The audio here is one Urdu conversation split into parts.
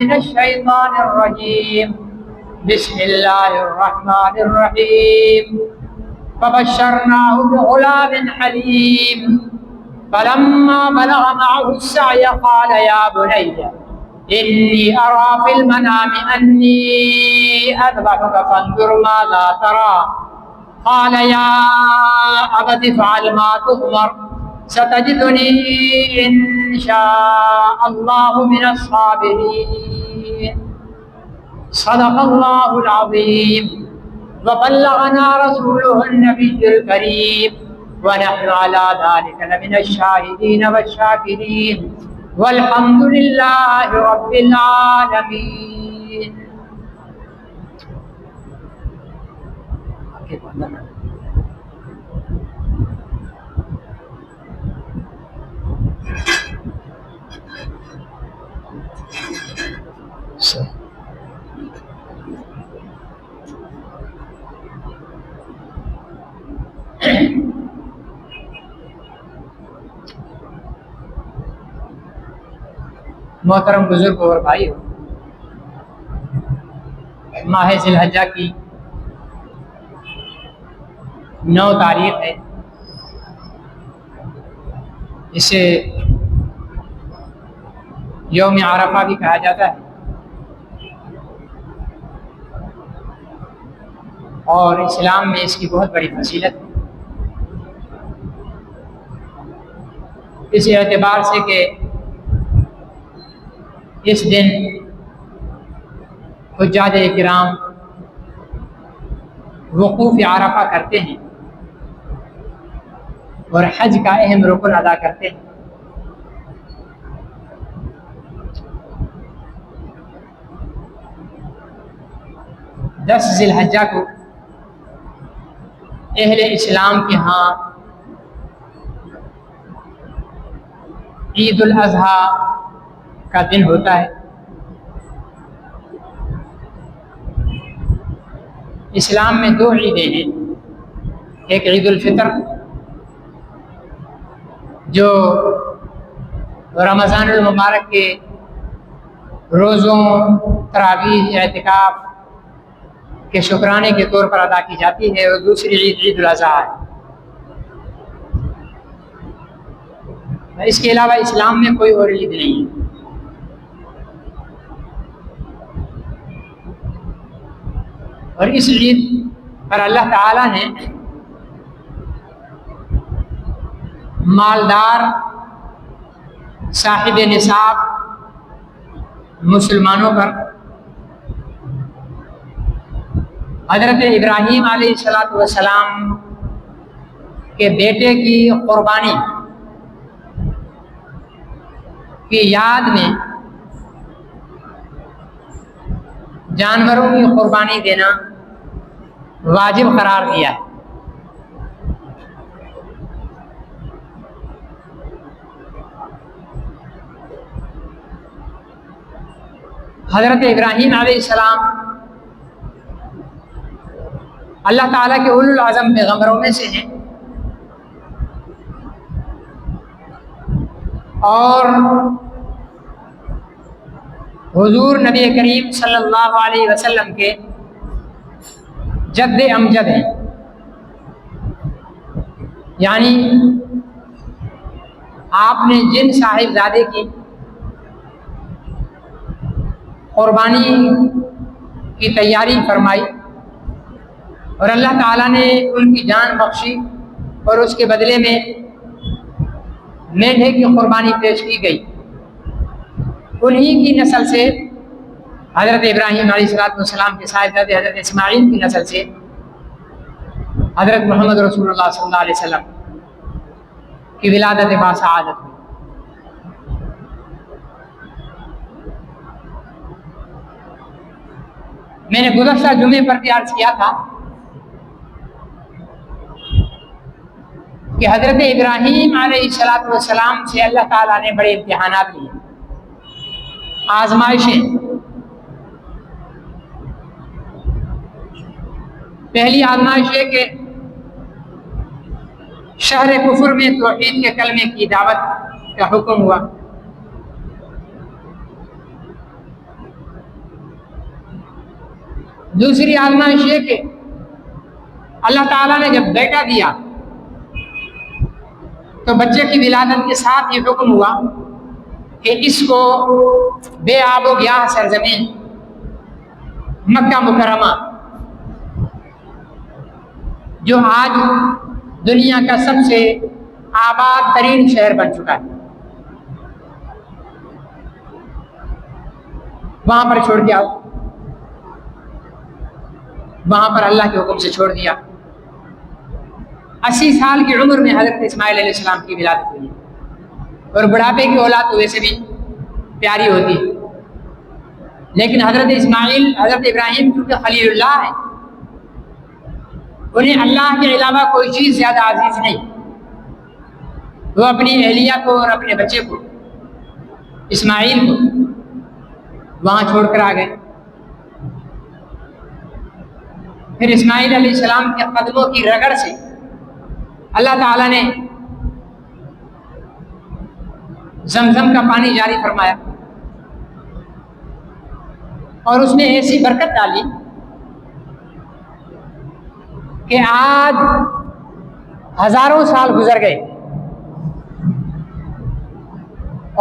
من الشيطان الرجيم. بسم الله الرحمن الرحيم. فبشرناه بغلام حليم فلما بلغ معه السعي قال يا بني إني أرى في المنام أني أذبحك فانظر ماذا ترى. قال يا أبت افعل ما تؤمر ستجدني إن شاء الله من الصابرين. صدق الله العظيم. وبلغنا رسوله النبي الكريم ونحن على ذلك لمن الشاهدين والشاكرين والحمد لله رب العالمين. محترم بزرگ اور بھائیو، ماہ ذی الحجہ کی 9 تاریخ ہے. اسے یوم عرفہ بھی کہا جاتا ہے اور اسلام میں اس کی بہت بڑی فضیلت ہے، اس اعتبار سے کہ اس دن حجاج کرام وقوف عرفہ کرتے ہیں اور حج کا اہم رکن ادا کرتے ہیں. دس ذی الحجہ کو اہل اسلام کے ہاں عید الاضحیٰ کا دن ہوتا ہے. اسلام میں 2 عیدیں ہیں، ایک عید الفطر جو رمضان المبارک کے روزوں، تراویح، اعتکاف کے شکرانے کے طور پر ادا کی جاتی ہے، اور دوسری عید عید الاضحیٰ ہے. اس کے علاوہ اسلام میں کوئی اور عید نہیں ہے. اور اس عید پر اللہ تعالیٰ نے مالدار صاحب نصاب مسلمانوں پر حضرت ابراہیم علیہ السلام کے بیٹے کی قربانی کی یاد میں جانوروں کی قربانی دینا واجب قرار دیا ہے. حضرت ابراہیم علیہ السلام اللہ تعالیٰ کے اولو العزم پیغمبروں میں سے ہیں، اور حضور نبی کریم صلی اللہ علیہ وسلم کے جد امجد ہیں. یعنی آپ نے جن صاحبزادے کی قربانی کی تیاری فرمائی اور اللہ تعالیٰ نے ان کی جان بخشی اور اس کے بدلے میں مینڈھے کی قربانی پیش کی گئی، انہی کی نسل سے حضرت ابراہیم علیہ السلام کے صاحبزادے حضرت اسماعیل کی نسل سے حضرت محمد رسول اللہ صلی اللہ علیہ وسلم کی ولادت باسعادت ہوئی. میں نے گزشتہ جمعے پر بھی عرض کیا تھا کہ حضرت ابراہیم علیہ السلام سے اللہ تعالیٰ نے بڑے امتحانات لیے، آزمائشیں. پہلی آزمائش یہ کہ شہر کفر میں توحید کے کلمے کی دعوت کا حکم ہوا. دوسری آزمائش یہ کہ اللہ تعالیٰ نے جب بیٹا دیا تو بچے کی ولادت کے ساتھ یہ حکم ہوا کہ اس کو بے آب و گیاہ سرزمین مکہ مکرمہ، جو آج دنیا کا سب سے آباد ترین شہر بن چکا ہے، وہاں پر چھوڑ کے آؤ۔ وہاں پر اللہ کے حکم سے چھوڑ دیا۔ 80 سال کی عمر میں حضرت اسماعیل علیہ السلام کی ولادت ہوئی، اور بڑھاپے کی اولاد تو ویسے بھی پیاری ہوتی ہے، لیکن حضرت اسماعیل، حضرت ابراہیم کیونکہ خلیل اللہ ہے، انہیں اللہ کے علاوہ کوئی چیز زیادہ عزیز نہیں۔ وہ اپنی اہلیہ کو اور اپنے بچے کو، اسماعیل کو، وہاں چھوڑ کر آ گئے۔ پھر اسماعیل علیہ السلام کے قدموں کی رگڑ سے اللہ تعالیٰ نے زمزم کا پانی جاری فرمایا، اور اس میں ایسی برکت ڈالی کہ آج ہزاروں سال گزر گئے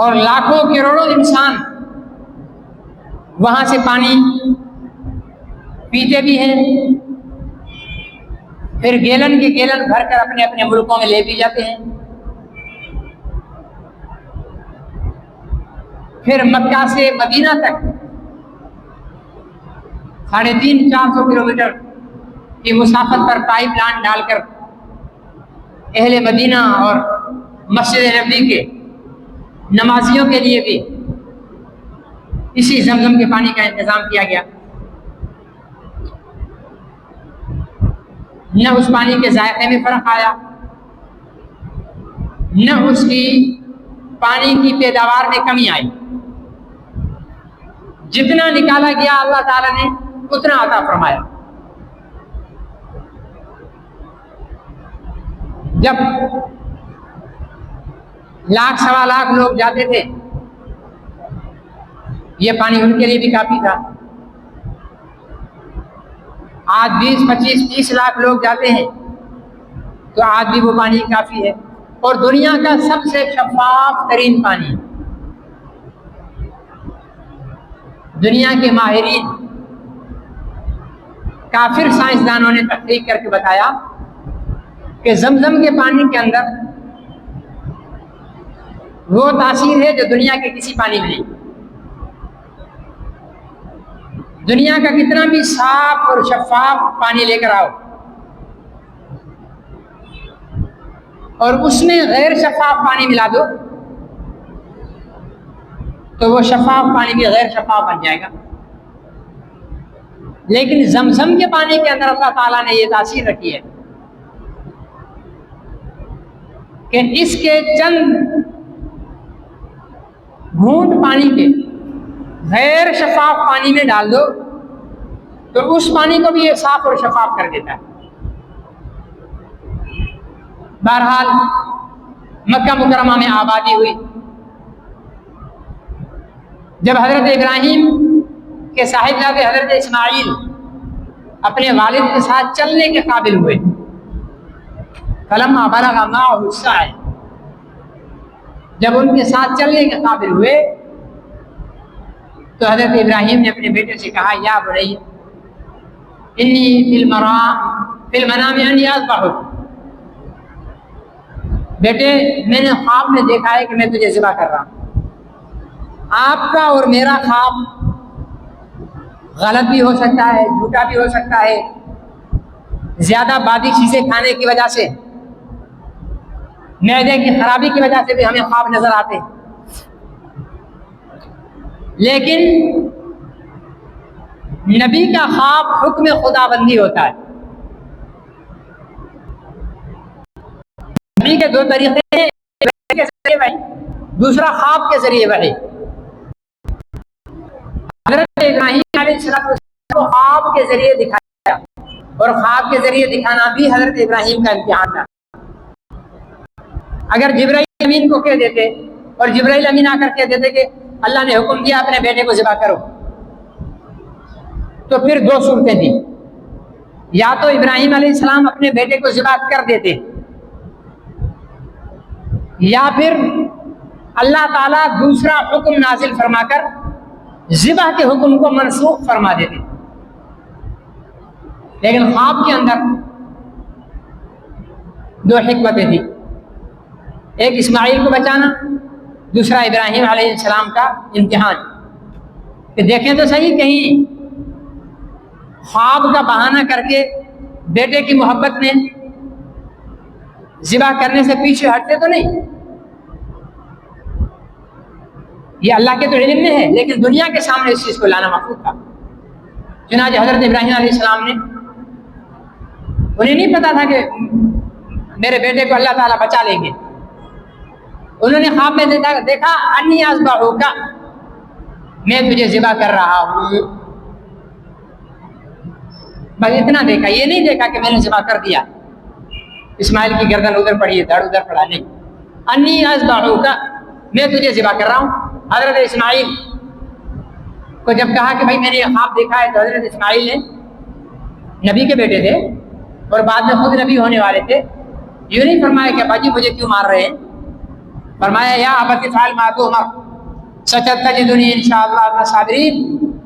اور لاکھوں کروڑوں انسان وہاں سے پانی پیتے بھی ہیں، پھر گیلن کے گیلن بھر کر اپنے اپنے ملکوں میں لے بھی جاتے ہیں۔ پھر مکہ سے مدینہ تک 350-400 کلومیٹر کی مسافت پر پائپ لائن ڈال کر اہل مدینہ اور مسجد نبوی کے نمازیوں کے لیے بھی اسی زمزم کے پانی کا انتظام کیا گیا۔ نہ اس پانی کے ذائقے میں فرق آیا، نہ اس کی پانی کی پیداوار میں کمی آئی۔ جتنا نکالا گیا اللہ تعالیٰ نے اتنا عطا فرمایا۔ جب 1 سوا لاکھ لوگ جاتے تھے، یہ پانی ان کے لیے بھی کافی تھا۔ آج 20-25-30 لاکھ لوگ جاتے ہیں تو آج بھی وہ پانی کافی ہے، اور دنیا کا سب سے شفاف ترین پانی۔ دنیا کے ماہرین، کافر سائنسدانوں نے تحقیق کر کے بتایا کہ زمزم کے پانی کے اندر وہ تاثیر ہے جو دنیا کے کسی پانی میں نہیں۔ دنیا کا کتنا بھی صاف اور شفاف پانی لے کر آؤ اور اس میں غیر شفاف پانی ملا دو تو وہ شفاف پانی بھی غیر شفاف بن جائے گا۔ لیکن زمزم کے پانی کے اندر اللہ تعالیٰ نے یہ تاثیر رکھی ہے کہ اس کے چند گھونٹ پانی کے غیر شفاف پانی میں ڈال دو تو اس پانی کو بھی یہ صاف اور شفاف کر دیتا ہے۔ بہرحال مکہ مکرمہ میں آبادی ہوئی۔ جب حضرت ابراہیم کے صاحبزادے حضرت اسماعیل اپنے والد کے ساتھ چلنے کے قابل ہوئے، فلما بلغ معه السعی، جب ان کے ساتھ چلنے کے قابل ہوئے تو حضرت ابراہیم نے اپنے بیٹے سے کہا، یا بنی انی فی المنام انی اذبحک، بیٹے میں نے خواب میں دیکھا ہے کہ میں تجھے ذبح کر رہا ہوں۔ آپ کا اور میرا خواب غلط بھی ہو سکتا ہے، جھوٹا بھی ہو سکتا ہے، زیادہ بادی چیزیں کھانے کی وجہ سے، معدے کی خرابی کی وجہ سے بھی ہمیں خواب نظر آتے ہیں، لیکن نبی کا خواب حکم خدا بندی ہوتا ہے۔ نبی کے 2 طریقے ہیں، ایک کے ذریعے وحی، دوسرا خواب کے ذریعے وحی۔ حضرت ابراہیم علیہ السلام کو خواب کے ذریعے دکھایا، اور خواب کے ذریعے دکھانا بھی حضرت ابراہیم کا امتحان تھا۔ اگر جبرائیل امین کو کہہ دیتے اور جبرائیل امین آ کر کہہ دیتے کہ اللہ نے حکم دیا اپنے بیٹے کو ذبح کرو، تو پھر دو صورتیں تھیں، یا تو ابراہیم علیہ السلام اپنے بیٹے کو ذبح کر دیتے، یا پھر اللہ تعالیٰ دوسرا حکم نازل فرما کر ذبح کے حکم کو منسوخ فرما دیتے۔ لیکن خواب کے اندر دو حکمتیں تھیں، ایک اسماعیل کو بچانا، دوسرا ابراہیم علیہ السلام کا امتحان، کہ دیکھیں تو صحیح کہیں خواب کا بہانہ کر کے بیٹے کی محبت میں ذبح کرنے سے پیچھے ہٹتے تو نہیں۔ یہ اللہ کے تو علم میں ہے، لیکن دنیا کے سامنے اس چیز کو لانا مفروض تھا۔ چنانچہ حضرت ابراہیم علیہ السلام نے، انہیں نہیں پتا تھا کہ میرے بیٹے کو اللہ تعالیٰ بچا لیں گے، انہوں نے خواب میں دیکھا انی اذبحک، میں تجھے ذبح کر رہا ہوں، بس اتنا دیکھا، یہ نہیں دیکھا کہ میں نے ذبح کر دیا، اسماعیل کی گردن ادھر پڑی ہے، دھڑ ادھر پڑا، نہیں، انی اذبحک، میں تجھے ذبح کر رہا ہوں۔ حضرت اسماعیل کو جب کہا کہ بھائی میں نے یہ خواب دیکھا ہے، تو حضرت اسماعیل نے، نبی کے بیٹے تھے اور بعد میں خود نبی ہونے والے تھے، یہ نہیں فرمایا کہ ابا جی مجھے کیوں مار رہے ہیں، فرمایا یا ابت افعل ما تؤمر ستجدنی انشاءاللہ من الصابرین،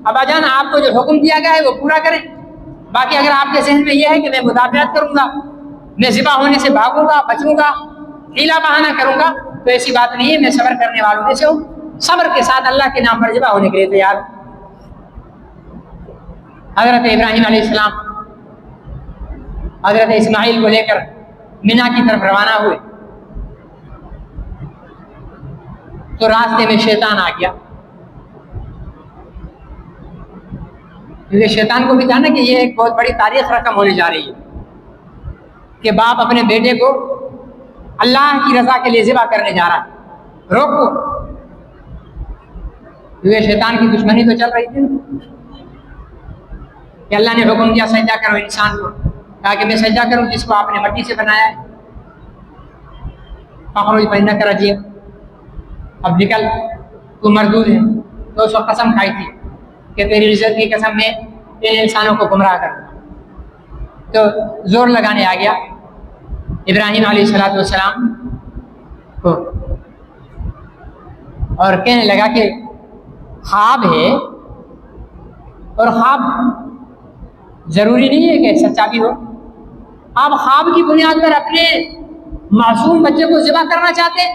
ابا جان آپ کو جو حکم دیا گیا ہے وہ پورا کریں، باقی اگر آپ کے ذہن میں یہ ہے کہ میں مدافعت کروں گا، میں ذبح ہونے سے بھاگوں گا، بچوں گا، حیلہ بہانہ کروں گا، تو ایسی بات نہیں ہے، میں صبر کرنے والوں میں سے ہوں، صبر کے ساتھ اللہ کے نام پر ذبح ہونے کے لیے تیار۔ حضرت ابراہیم علیہ السلام حضرت اسماعیل کو لے کر مینا کی طرف روانہ ہوئے، تو راستے میں شیطان آ گیا، کیونکہ شیطان کو بھی جانا کہ یہ ایک بہت بڑی تاریخ رقم ہونے جا رہی ہے کہ باپ اپنے بیٹے کو اللہ کی رضا کے لیے ذبح کرنے جا رہا ہے، روکو، کیونکہ شیطان کی دشمنی تو چل رہی تھی کہ اللہ نے حکم دیا سجدہ کرو انسان کو، کہا کہ میں سجدہ کروں جس کو آپ نے مٹی سے بنایا ہے، فخرج فإنک رجیم، اب نکل تو مردود ہے، تو اس وقت قسم کھائی تھی کہ تیری عزت کی قسم میں ان انسانوں کو گمراہ کر، تو زور لگانے آ گیا ابراہیم علیہ السلام کو اور کہنے لگا کہ خواب ہے، اور خواب ضروری نہیں ہے کہ سچا بھی ہو، آپ خواب کی بنیاد پر اپنے معصوم بچے کو ذبح کرنا چاہتے ہیں۔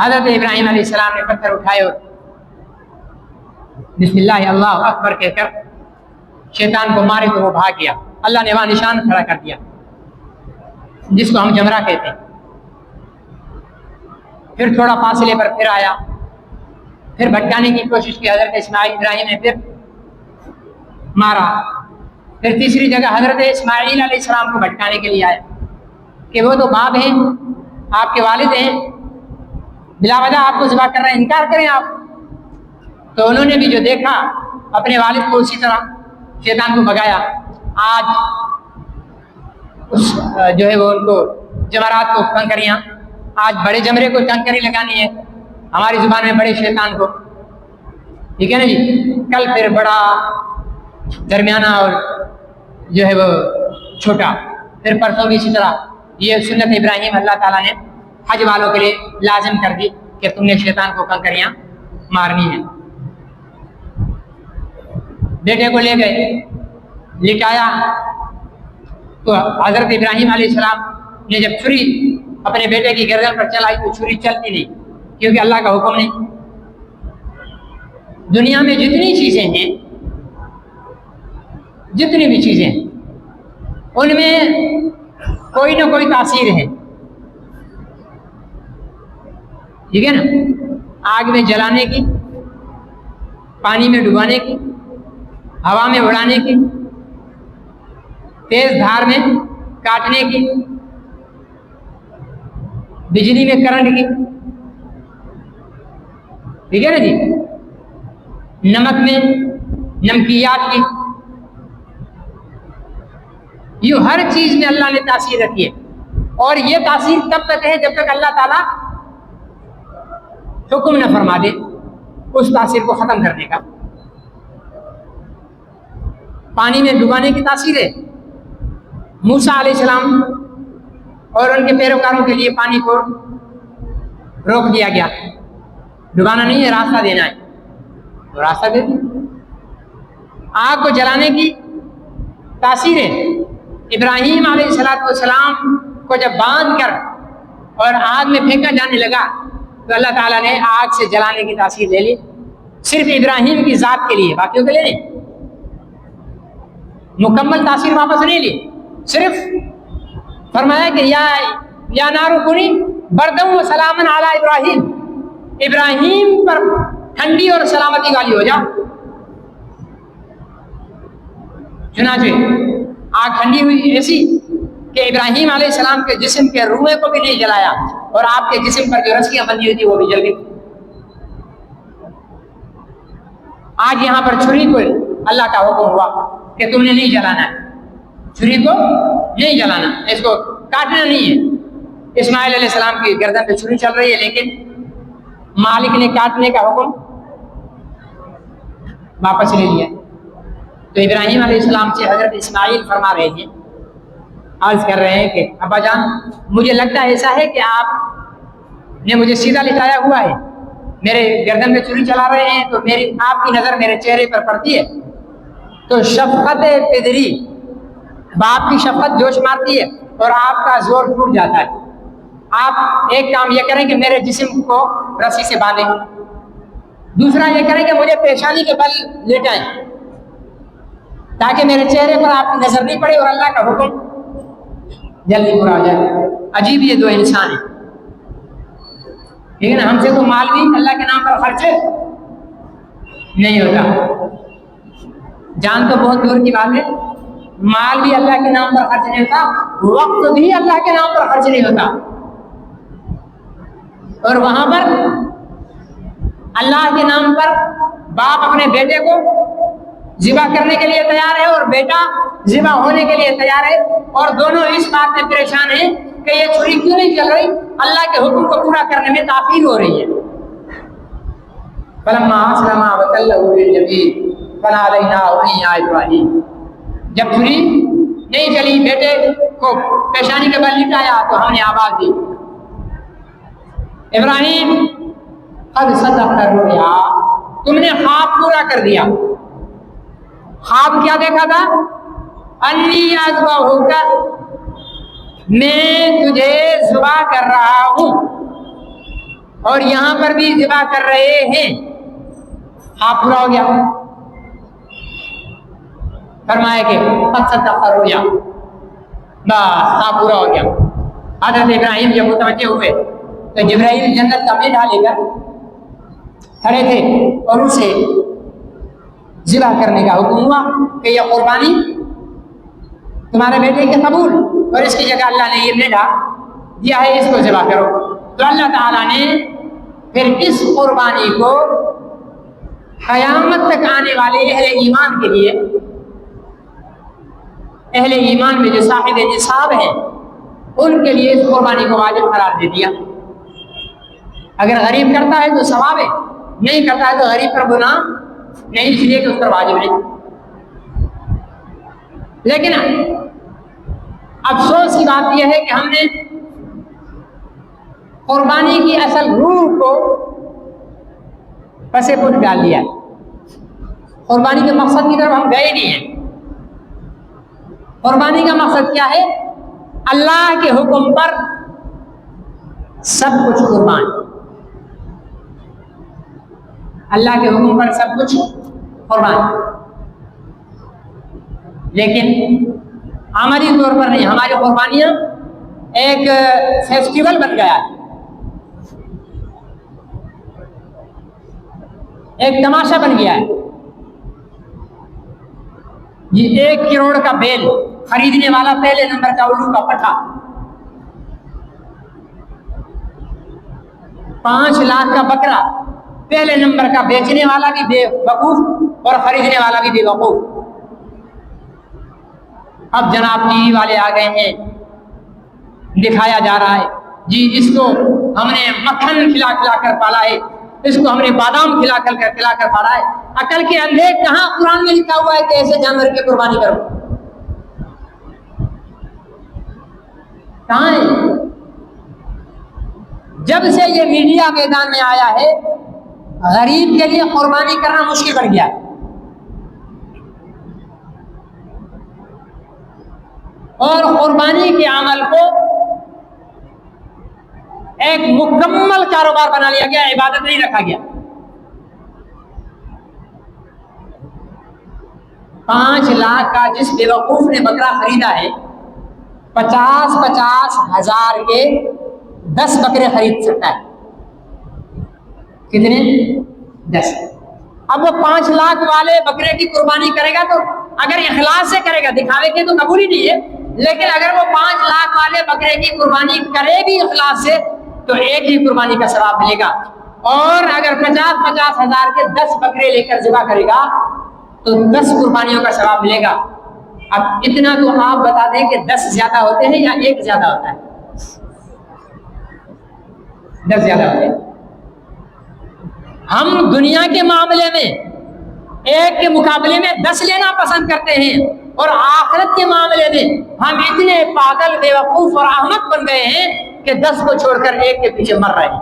حضرت ابراہیم علیہ السلام نے پتھر اٹھائے اور بسم اللہ اللہ اکبر کہہ کر شیطان کو مارے تو وہ بھاگ گیا، اللہ نے وہاں نشان کھڑا کر دیا جس کو ہم جمرہ کہتے ہیں۔ پھر تھوڑا فاصلے پر پھر آیا، پھر بھٹکانے کی کوشش کی حضرت ابراہیم نے، پھر مارا، پھر تیسری جگہ حضرت اسماعیل علیہ السلام کو بھٹکانے کے لیے آئے کہ وہ تو باپ ہیں، آپ کے والد ہیں، بلا وجہ آپ کو ذبح کر رہے ہیں، انکار کریں آپ۔ تو انہوں نے بھی جو دیکھا اپنے والد کو اسی طرح شیطان کو بھگایا۔ آج اس جو ہے وہ ان کو جمرات کو کنکریاں، آج بڑے جمرے کو کنکری لگانی ہے ہماری زبان میں بڑے شیطان کو، ٹھیک ہے نا جی، کل پھر بڑا، درمیانہ اور جو ہے وہ چھوٹا، پھر پرسوں بھی اسی طرح۔ یہ سنت ابراہیم اللہ تعالیٰ نے حج والوں کے لیے لازم کر دی کہ تم نے شیطان کو کنکریاں مارنی ہیں۔ بیٹے کو لے گئے، لٹایا، تو حضرت ابراہیم علیہ السلام نے جب چھری اپنے بیٹے کی گردن پر چلائی تو چھری چلتی نہیں، کیونکہ اللہ کا حکم نہیں۔ دنیا میں جتنی چیزیں ہیں، جتنی بھی چیزیں ہیں، ان میں کوئی نہ کوئی تاثیر ہے، ٹھیک ہے نا، آگ میں جلانے کی، پانی میں ڈبانے کی، ہوا میں اڑانے کی، تیز دھار میں کاٹنے کی، بجلی میں کرنٹ کی، ٹھیک ہے نا جی، نمک میں نمکیات کی، یہ ہر چیز میں اللہ نے تاثیر رکھی ہے، اور یہ تاثیر تب تک ہے جب تک اللہ تعالیٰ حکم نہ فرما دے اس تاثیر کو ختم کرنے کا۔ پانی میں ڈبانے کی تاثیر ہے. موسیٰ علیہ السلام اور ان کے پیروکاروں کے لیے پانی کو روک دیا گیا. ڈبانا نہیں ہے، راستہ دینا ہے. تو راستہ دے دیا. آگ کو جلانے کی تاثیر ہے. ابراہیم علیہ السلام کو جب باندھ کر اور آگ میں پھینکا جانے لگا تو اللہ تعالیٰ نے آگ سے جلانے کی تاثیر لے لی. صرف ابراہیم کی ذات کے لیے، باقیوں کے لیے نہیں. مکمل تاثیر واپس نہیں لی. صرف فرمایا کہ یا نارو کونی بردم و سلامن علی ابراہیم، ابراہیم پر ٹھنڈی اور سلامتی والی ہو جا. چنانچہ آگ ٹھنڈی ہوئی ایسی کہ ابراہیم علیہ السلام کے جسم کے روئے کو بھی نہیں جلایا، اور آپ کے جسم پر جو رسیاں بندھی ہوئی تھی وہ بھی جل گئی. آج یہاں پر چھری کو اللہ کا حکم ہوا کہ تم نے نہیں جلانا ہے. چھری کو نہیں جلانا، اس کو کاٹنا نہیں ہے. اسماعیل علیہ السلام کی گردن پہ چھری چل رہی ہے، لیکن مالک نے کاٹنے کا حکم واپس لے لیا. تو ابراہیم علیہ السلام سے حضرت اسماعیل فرما رہے تھے، عرض کر رہے ہیں کہ ابا جان مجھے لگتا ہے ایسا ہے کہ آپ نے مجھے سیدھا لٹایا ہوا ہے، میرے گردن میں چھری چلا رہے ہیں، تو آپ کی نظر میرے چہرے پر پڑتی ہے تو شفقت پدری، باپ کی شفقت جوش مارتی ہے اور آپ کا زور ٹوٹ جاتا ہے. آپ ایک کام یہ کریں کہ میرے جسم کو رسی سے باندھیں، دوسرا یہ کریں کہ مجھے پیشانی کے بل لٹائیں تاکہ میرے چہرے پر آپ کی نظر نہیں پڑے اور اللہ کا حکم جلدی پورا ہو جائے. عجیب یہ دو انسان ہیں. لیکن ہم سے تو مال بھی اللہ کے نام پر خرچ نہیں ہوتا. جان تو بہت دور کی بات ہے، مال بھی اللہ کے نام پر خرچ نہیں ہوتا، وقت بھی اللہ کے نام پر خرچ نہیں ہوتا. اور وہاں پر اللہ کے نام پر باپ اپنے بیٹے کو ذبح کرنے کے لیے تیار ہے اور بیٹا ذبح ہونے کے لیے تیار ہے، اور دونوں اس بات میں پریشان ہیں کہ یہ چھری کیوں نہیں چل رہی، اللہ کے حکم کو پورا کرنے میں تاخیر ہو رہی ہے. فلما اسلما وتلہ للجبین فنادیناہ یا ابراہیم. جب چھری نہیں چلی، بیٹے کو پیشانی کے بل لٹایا تو ہم نے آواز دی، ابراہیم قد صدقت الرؤیا، تم نے خواب پورا کر دیا. خواب کیا دیکھا تھا؟ انی اذبحک، میں تجھے ذبح کر رہا ہوں، اور یہاں پر بھی ذبح کر رہے ہیں. خواب پورا ہو گیا. فرمایا کہ قد صدقت الرؤیا، بس خواب پورا ہو گیا. حضرت ابراہیم جب متوجہ ہوئے تو جبرائیل جنت کا میڈا لے کر کھڑے تھے اور اسے ذبح کرنے کا حکم ہوا کہ یہ قربانی تمہارے بیٹے کے قبول، اور اس کی جگہ اللہ نے یہ میڈا دیا ہے، اس کو ذبح کرو. تو اللہ تعالیٰ نے پھر اس قربانی کو قیامت تک آنے والے اہل ایمان کے لیے، اہل ایمان میں جو صاحب نصاب ہیں ان کے لیے اس قربانی کو واجب قرار دے دیا. اگر غریب کرتا ہے تو ثواب ہے، نہیں کرتا ہے تو غریب پر گناہ نہیں، اس لیے کہ اس پر واجب نہیں. لیکن افسوس کی بات یہ ہے کہ ہم نے قربانی کی اصل روح کو پس پش ڈال دیا. قربانی کے مقصد کی طرف ہم گئے نہیں ہیں. قربانی کا مقصد کیا ہے؟ اللہ کے حکم پر سب کچھ قربان، اللہ کے حکم پر سب کچھ قربان. لیکن عملی طور پر نہیں. ہماری قربانیاں ایک فیسٹیول بن گیا ہے، ایک تماشا بن گیا ہے. یہ 1 کروڑ کا بیل خریدنے والا پہلے نمبر کا الو کا پٹھا، 5 لاکھ کا بکرا پہلے نمبر کا، بیچنے والا بھی بے وقوف اور خریدنے والا بھی بے وقوف. اب جناب ٹی وی والے آ گئے ہیں، دکھایا جا رہا ہے جی اس کو ہم نے مکھن کھلا کھلا کر پالا ہے، اس کو ہم نے بادام کھلا کر پڑھا ہے. عقل کے اندھے کہاں قرآن میں لکھا ہوا ہے کہ ایسے جانور کی قربانی کرو؟ کہاں ہے؟ جب سے یہ میڈیا میدان میں آیا ہے غریب کے لیے قربانی کرنا مشکل بن گیا. اور قربانی کے عمل کو ایک مکمل کاروبار بنا لیا گیا، عبادت نہیں رکھا گیا. 5 لاکھ کا جس بیوقوف نے بکرا خریدا ہے 50 ہزار کے 10 بکرے خرید سکتا ہے. کتنے؟ 10. اب وہ 5 لاکھ والے بکرے کی قربانی کرے گا تو اگر اخلاص سے کرے گا، دکھاوے کے تو قبول ہی نہیں ہے، لیکن اگر وہ 5 لاکھ والے بکرے کی قربانی کرے بھی اخلاص سے تو ایک ہی قربانی کا ثواب ملے گا. اور اگر 50 ہزار کے 10 بکرے لے کر ذبح کرے گا تو 10 قربانیوں کا ثواب ملے گا. اب اتنا تو آپ بتا دیں کہ 10 زیادہ ہوتے ہیں یا ایک زیادہ ہوتا ہے؟ 10 زیادہ ہوتے ہیں. ہم دنیا کے معاملے میں ایک کے مقابلے میں 10 لینا پسند کرتے ہیں، اور آخرت کے معاملے میں ہم اتنے پاگل، بیوقوف اور احمق بن گئے ہیں کہ 10 کو چھوڑ کر ایک کے پیچھے مر رہے ہیں.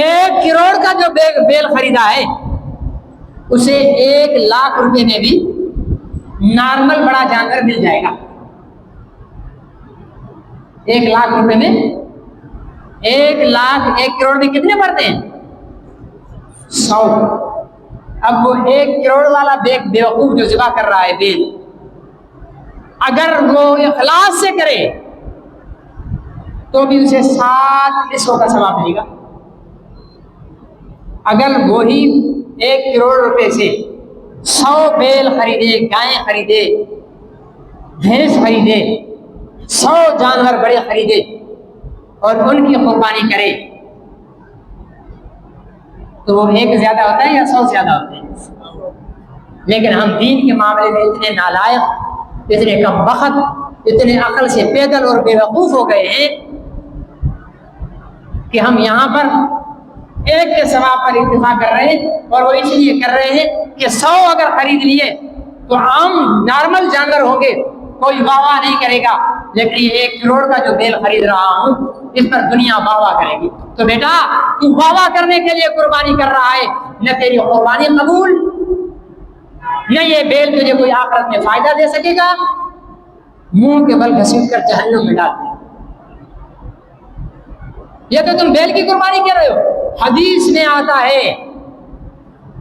1 کروڑ کا جو بیل خریدا ہے اسے 1 لاکھ روپے میں بھی نارمل بڑا جانور مل جائے گا. 1 لاکھ روپے میں 1 لاکھ 1 کروڑ میں کتنے بڑھتے ہیں؟ 100. اب وہ 1 کروڑ والا بیوقوف جو ذبح کر رہا ہے بیل، اگر وہ اخلاص سے کرے تو بھی اسے 7 حصوں کا ثواب ملے گا. اگر وہی 1 کروڑ روپے سے 100 بیل خریدے، گائیں خریدے، بھینس خریدے، 100 جانور بڑے خریدے اور ان کی قربانی کرے تو وہ 1 زیادہ ہوتا ہے یا 100 زیادہ ہوتے ہیں؟ لیکن ہم دین کے معاملے میں اتنے نالائق، اتنے کم بخت، اتنے عقل سے پیدل اور بے وقوف ہو گئے ہیں کہ ہم یہاں پر ایک کے ثواب پر اتفاق کر رہے ہیں، اور وہ اس لیے کر رہے ہیں کہ 100 اگر خرید لیے تو عام نارمل جانور ہوں گے، کوئی واہ واہ نہیں کرے گا، لیکن یہ 1 کروڑ کا جو بیل خرید رہا ہوں اس پر دنیا واہ واہ کرے گی. تو بیٹا تو واہ واہ کرنے کے لیے قربانی کر رہا ہے، نہ تیری قربانی قبول، نہ یہ بیل تجھے کوئی آخرت میں فائدہ دے سکے گا. منہ کے بل گھسیٹ کر جہنم میں ڈال دے. یہ تو تم بیل کی قربانی کر رہے ہو. حدیث میں آتا ہے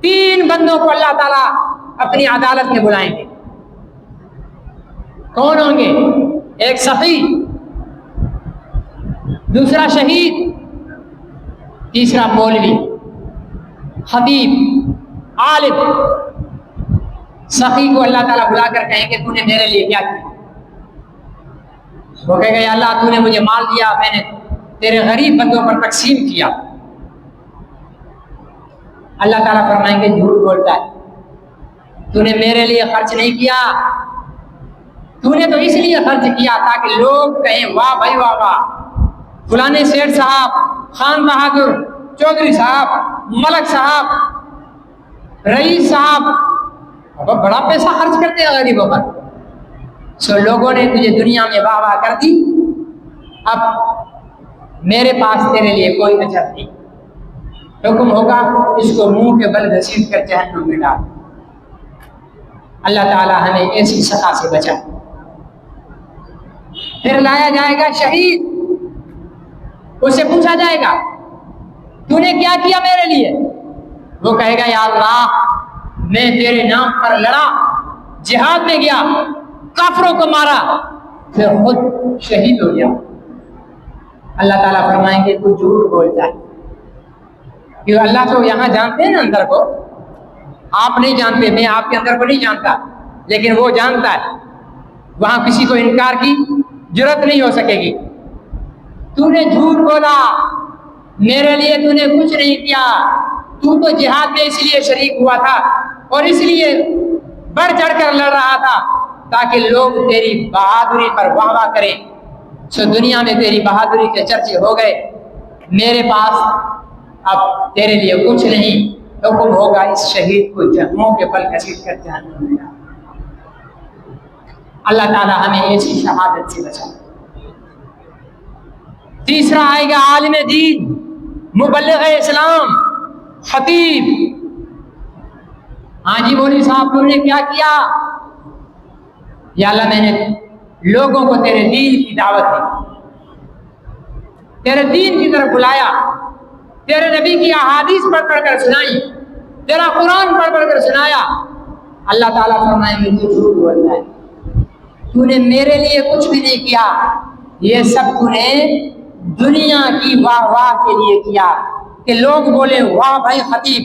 3 بندوں کو اللہ تعالیٰ اپنی عدالت میں بلائیں گے. کون ہوں گے؟ ایک سخی، دوسرا شہید، تیسرا مولوی، خطیب، عالم. سخی کو اللہ تعالیٰ بلا کر کہیں کہ تو نے میرے لیے کیا کیا؟ وہ کہے گا یا اللہ تو نے مجھے مال دیا، میں نے تیرے غریب بندوں پر تقسیم کیا. اللہ تعالیٰ فرمائیں گے جھوٹ بولتا ہے، تو نے میرے لیے خرچ نہیں کیا، تو نے تو اس لیے خرچ کیا تاکہ لوگ کہیں واہ بھائی واہ واہ، فلانے سیٹھ صاحب، خان بہادر، چودھری صاحب، ملک صاحب، رئیس صاحب بڑا پیسہ خرچ کرتے ہیں غریبوں پر. سو لوگوں نے تجھے دنیا میں واہ واہ کر دی، اب میرے پاس تیرے لیے کوئی اجر نہیں. حکم ہوگا اس کو منہ کے بل گھسیٹ کر جہنم میں ڈال. اللہ تعالیٰ ہمیں ایسی سزا سے بچا. پھر لایا جائے گا شہید، اس سے پوچھا جائے گا تو نے کیا کیا میرے لیے؟ وہ کہے گا یا اللہ میں تیرے نام پر لڑا، جہاد میں گیا، کافروں کو مارا، پھر خود شہید ہو گیا. اللہ تعالیٰ فرمائیں گے تو جھوٹ بولتا ہے. کیوں؟ اللہ تو یہاں جانتے ہیں نا اندر کو، آپ نہیں جانتے، میں آپ کے اندر کو نہیں جانتا، لیکن وہ جانتا ہے. وہاں کسی کو انکار کی جرت نہیں ہو سکے گی. تو نے جھوٹ بولا، میرے لیے تو نے کچھ نہیں کیا، تو تو جہاد میں اس لیے شریک ہوا تھا اور اس لیے بڑھ چڑھ کر لڑ رہا تھا تاکہ لوگ تیری بہادری پر واہ واہ کریں. سو دنیا میں تیری بہادری کے چرچے ہو گئے، میرے پاس اب تیرے لیے کچھ نہیں، حکم ہوگا اس شہید کو منہ کے بل گھسیٹ کر جہنم میں ڈال۔ اللہ تعالیٰ ہمیں ایسی شہادت سے بچائے۔ تیسرا آئے گا عالم دین، مبلغ اسلام، خطیب۔ ہاں جی مولوی صاحب تم نے کیا کیا؟ یا اللہ میں نے لوگوں کو تیرے دین کی دعوت دی، تیرے دین کی طرف بلایا، تیرے نبی کی احادیث پڑھ پڑھ کر سنائی، تیرا قرآن پڑھ پڑھ کر سنایا۔ اللہ تعالیٰ فرمائیں گے تو جھوٹ بولتا ہے، تو نے میرے لیے کچھ بھی نہیں کیا، یہ سب تو نے دنیا کی واہ واہ کے لیے کیا، کہ لوگ بولے واہ بھائی خطیب،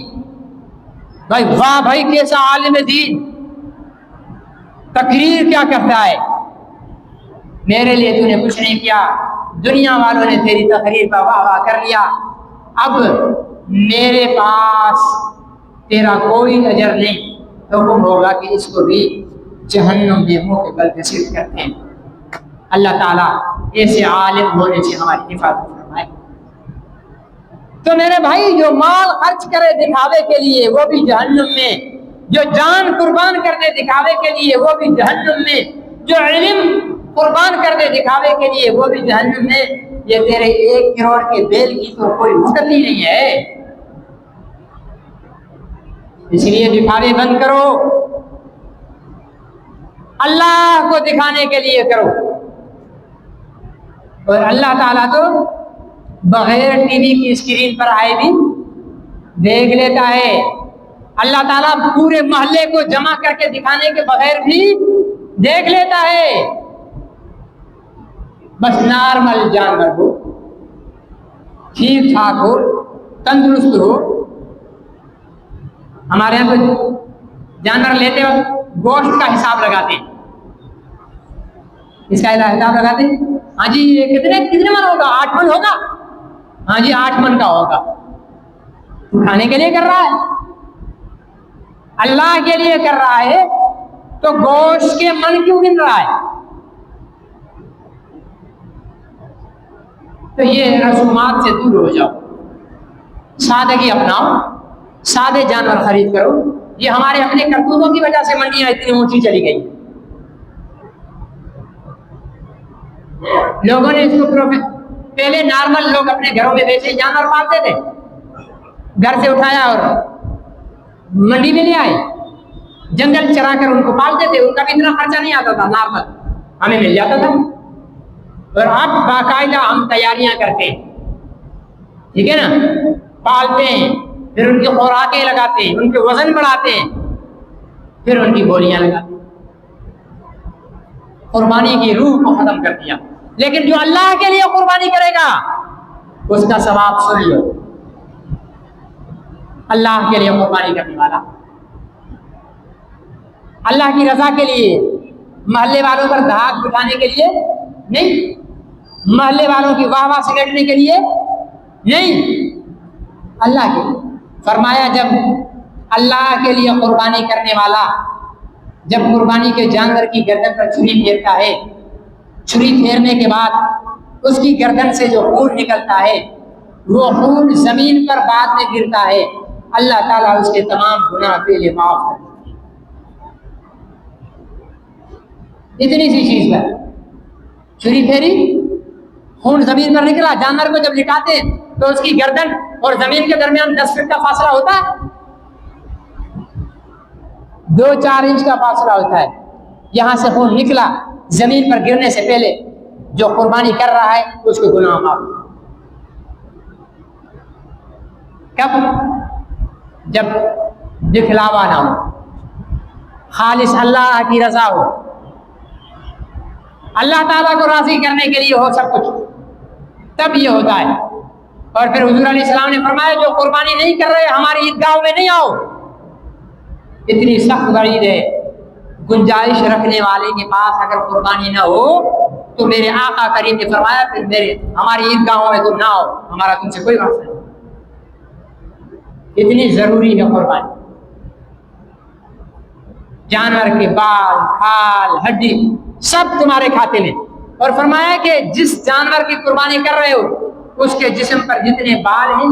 بھائی واہ بھائی کیسا عالم دین، تقریر کیا کرتا ہے۔ میرے لیے تو نے کچھ نہیں کیا، دنیا والوں نے تیری تقریر کا واہ واہ کر لیا، اب میرے پاس تیرا کوئی اجر نہیں۔ حکم ہوگا کہ اس کو بھی جہنم میں منہ کے بل گھسیٹ کرتے ہیں۔ اللہ تعالیٰ ایسے عالم ہونے سے ہماری حفاظت فرمائے۔ تو میرے بھائی جو مال خرچ کرے دکھاوے کے لیے وہ بھی جہنم میں، جو جان قربان کر دے دکھاوے کے لیے وہ بھی جہنم میں، جو علم قربان کر دے دکھاوے کے لیے وہ بھی جہنم میں۔ یہ تیرے 1 کروڑ کے بیل کی تو کوئی مدت ہی نہیں ہے، اس لیے دکھاوے بند کرو، اللہ کو دکھانے کے لیے کرو۔ اور اللہ تعالیٰ تو بغیر ٹی وی کی اسکرین پر آئے بھی دیکھ لیتا ہے، اللہ تعالیٰ پورے محلے کو جمع کر کے دکھانے کے بغیر بھی دیکھ لیتا ہے۔ بس نارمل جانور ہو، ٹھیک ٹھاک ہو، تندرست ہو۔ ہمارے یہاں تو جانور لیتے وقت گوشت کا حساب لگاتے ہیں، اس کا حساب لگاتے ہیں، ہاں جی یہ کتنے من ہوگا؟ 8 من ہوگا، ہاں جی 8 من کا ہوگا۔ کھانے کے لیے کر رہا ہے، اللہ کے لیے کر رہا ہے، تو گوشت کے من کیوں گن رہا ہے؟ تو یہ رسومات سے دور ہو جاؤ، سادگی اپناؤ، سادے جانور خرید کرو۔ یہ ہمارے اپنے کرتوتوں کی وجہ سے منڈیاں اتنی اونچی چلی گئی، لوگوں نے اس کو پہلے نارمل لوگ اپنے گھروں میں بیچے جانور پالتے تھے، گھر سے اٹھایا اور منڈی میں لے آئے، جنگل چرا کر ان کو پالتے تھے، ان کا بھی اتنا خرچہ نہیں آتا تھا، نارمل ہمیں مل جاتا تھا۔ اور اب باقاعدہ ہم تیاریاں کرتے ہیں، ٹھیک ہے نا، پالتے ہیں، پھر ان کی خوراکیں لگاتے ہیں، ان کے وزن بڑھاتے ہیں، پھر ان کی گولیاں لگاتے ہیں۔ قربانی کی روح کو ختم کر دیا۔ لیکن جو اللہ کے لیے قربانی کرے گا اس کا ثواب سن لو، اللہ کے لیے قربانی کرنے والا، اللہ کی رضا کے لیے، محلے والوں پر دھاک بٹھانے کے لیے نہیں، محلے والوں کی واہ واہ سمیٹنے کے لیے نہیں، اللہ کے لیے۔ فرمایا جب اللہ کے لیے قربانی کرنے والا جب قربانی کے جانور کی گردن پر چھری پھیرتا ہے، چھری پھیرنے کے بعد اس کی گردن سے جو خون نکلتا ہے وہ خون زمین پر بعد میں گرتا ہے، اللہ تعالیٰ اس کے تمام گناہ پہلے معاف کر دیتے ہیں۔ اتنی سی چیز پر چھری پھیری، خون زمین پر نکلا، جانور کو جب لٹاتے ہیں تو اس کی گردن اور زمین کے درمیان 10 فٹ کا فاصلہ ہوتا ہے، 2-4 انچ کا فاصلہ ہوتا ہے، یہاں سے خون نکلا، زمین پر گرنے سے پہلے جو قربانی کر رہا ہے اس کو گناہ معاف۔ کب؟ جب دکھلاوا نہ ہو، خالص اللہ کی رضا ہو، اللہ تعالیٰ کو راضی کرنے کے لیے ہو سب کچھ، تب یہ ہوتا ہے۔ اور پھر حضور علیہ السلام نے فرمایا جو قربانی نہیں کر رہے ہماری عیدگاہوں میں نہیں آؤ۔ اتنی سخت وعید ہے، گنجائش رکھنے والے کے پاس اگر قربانی نہ ہو تو میرے آقا کریم نے فرمایا پھر ہماری عیدگاہوں میں تم نہ آؤ، ہمارا تم سے کوئی واسطہ نہیں۔ اتنی ضروری ہے قربانی، جانور کے بال، کھال، ہڈی سب تمہارے کھاتے میں۔ اور فرمایا کہ جس جانور کی قربانی کر رہے ہو اس کے جسم پر جتنے بال ہیں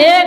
1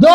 2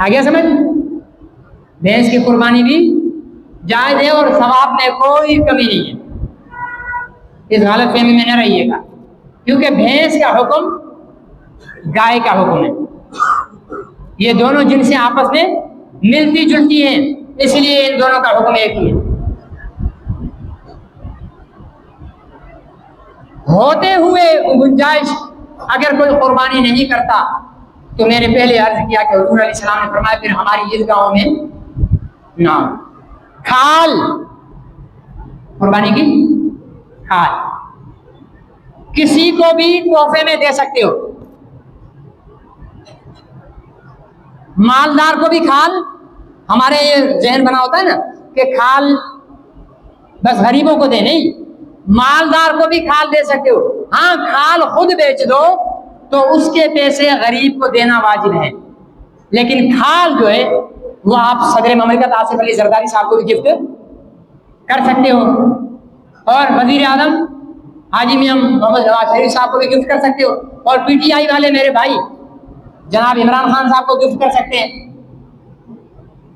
آ گیا سمجھ؟ بھینس کی قربانی بھی جائز ہے اور ثواب میں کوئی کمی نہیں ہے، اس غلط فہمی میں نہ رہیے گا، کیونکہ بھینس کا حکم گائے کا حکم ہے، یہ دونوں جن سے آپس میں ملتی جلتی ہیں، اس لیے ان دونوں کا حکم ایک ہی ہے۔ ہوتے ہوئے گنجائش اگر کوئی قربانی نہیں کرتا تو میں نے پہلے عرض کیا کہ حضور علیہ السلام نے فرمایا پھر ہماری عیدگاہوں میں نہ کھال، قربانی کی کھال کسی کو بھی تحفے میں دے سکتے ہو، مالدار کو بھی کھال، ہمارے یہ ذہن بنا ہوتا ہے نا کہ کھال بس غریبوں کو دے، نہیں، مالدار کو بھی کھال دے سکتے ہو، ہاں کھال خود بیچ دو تو اس کے پیسے غریب کو دینا واجب ہے، لیکن کھال جو ہے وہ آپ صدر مملکت آصف علی زرداری صاحب کو بھی گفٹ کر سکتے ہو، اور وزیر اعظم حاجی میاں محمد نواز شریف صاحب کو بھی گفٹ کر سکتے ہو، اور پی ٹی آئی والے میرے بھائی جناب عمران خان صاحب کو گفٹ کر سکتے ہیں،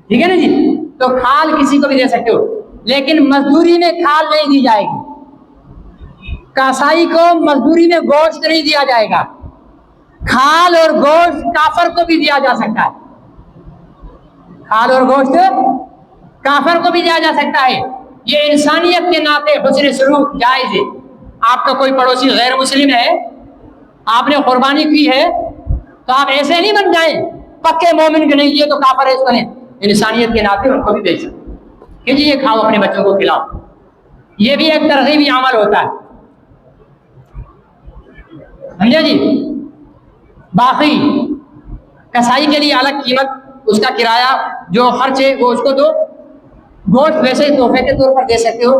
ٹھیک ہے نا جی؟ تو کھال کسی کو بھی دے سکتے ہو، لیکن مزدوری میں کھال نہیں دی جائے گی، کسائی کو مزدوری میں گوشت نہیں دیا جائے گا، کھال اور گوشت کافر کو بھی دیا جا سکتا ہے، کھال اور گوشت کافر کو بھی دیا جا سکتا ہے، یہ انسانیت کے ناطے حسن سلوک جائز ہے۔ آپ کا کوئی پڑوسی غیر مسلم ہے، آپ نے قربانی کی ہے تو آپ ایسے نہیں بن جائیں پکے مومن کے نہیں، یہ تو کافر ہے اس کو نہیں، انسانیت کے ناطے ان کو بھی دے سکتے کہ جی یہ کھاؤ، اپنے بچوں کو کھلاؤ، یہ بھی ایک ترغیبی عمل ہوتا ہے، سمجھا جی؟ باقی کسائی کے لیے الگ قیمت، اس کا کرایہ جو خرچ ہے وہ اس کو دو، گوشت ویسے تحفے کے طور پر دے سکتے ہو،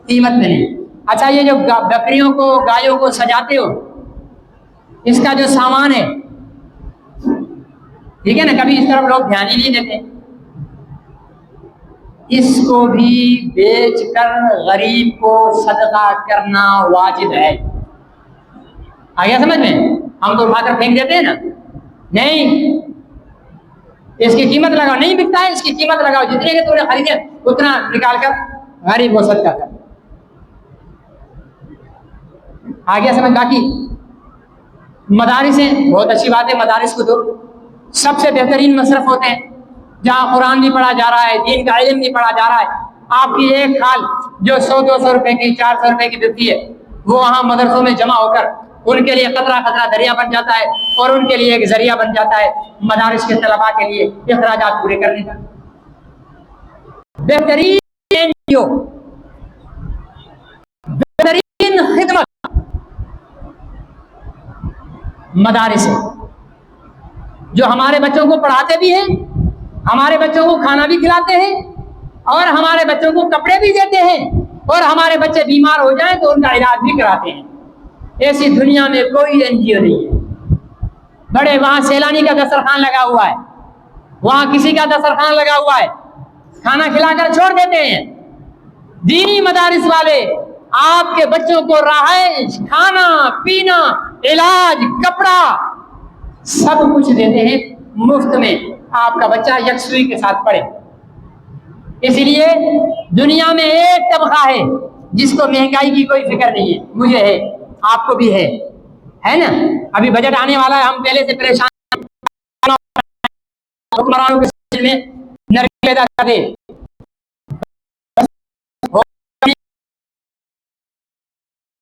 قیمت میں نہیں۔ اچھا یہ جو بکریوں کو گایوں کو سجاتے ہو، اس کا جو سامان ہے، ٹھیک ہے نا، کبھی اس طرف لوگ دھیان ہی نہیں دیتے، اس کو بھی بیچ کر غریب کو صدقہ کرنا واجب ہے، آگیا سمجھ میں؟ ہم تو اٹھا کر پھینک دیتے ہیں نا، نہیں، اس کی قیمت لگاؤ، نہیں بکتا ہے اس کی قیمت لگاؤ، جتنے کے تو نے خریدے اتنا نکال کر غریب کو صدقہ کر، آگیا سمجھ؟ باقی مدارس ہیں، بہت اچھی بات ہے، مدارس کو دو، سب سے بہترین مصرف ہوتے ہیں جہاں قرآن بھی پڑھا جا رہا ہے، دین کا علم بھی پڑھا جا رہا ہے، آپ کی ایک کھال جو 100-200 روپے کی 400 روپے کی بکتی ہے، وہ وہاں مدرسوں میں جمع ہو کر ان کے لیے قطرہ قطرہ دریا بن جاتا ہے، اور ان کے لیے ایک ذریعہ بن جاتا ہے مدارس کے طلباء کے لیے اخراجات پورے کرنے کا۔ بہترین NGO، بہترین خدمت مدارس ہے، جو ہمارے بچوں کو پڑھاتے بھی ہیں، ہمارے بچوں کو کھانا بھی کھلاتے ہیں، اور ہمارے بچوں کو کپڑے بھی دیتے ہیں، اور ہمارے بچے بیمار ہو جائیں تو ان کا علاج بھی کراتے ہیں۔ ایسی دنیا میں کوئی NGO نہیں ہے۔ بڑے وہاں سیلانی کا دسترخوان لگا ہوا ہے، وہاں کسی کا دسترخوان لگا ہوا ہے، کھانا کھلا کر چھوڑ دیتے ہیں۔ دینی مدارس والے آپ کے بچوں کو رہائش، کھانا پینا، علاج، کپڑا سب کچھ دیتے ہیں مفت میں، آپ کا بچہ یکسوئی کے ساتھ پڑھے۔ اس لیے دنیا میں ایک طبقہ ہے جس کو مہنگائی کی کوئی فکر نہیں ہے، مجھے ہے، آپ کو بھی ہے نا؟ ابھی بجٹ آنے والا ہے، ہم پہلے سے پریشان، حکمرانوں کے سلسلے میں نرمی پیدا کر دے،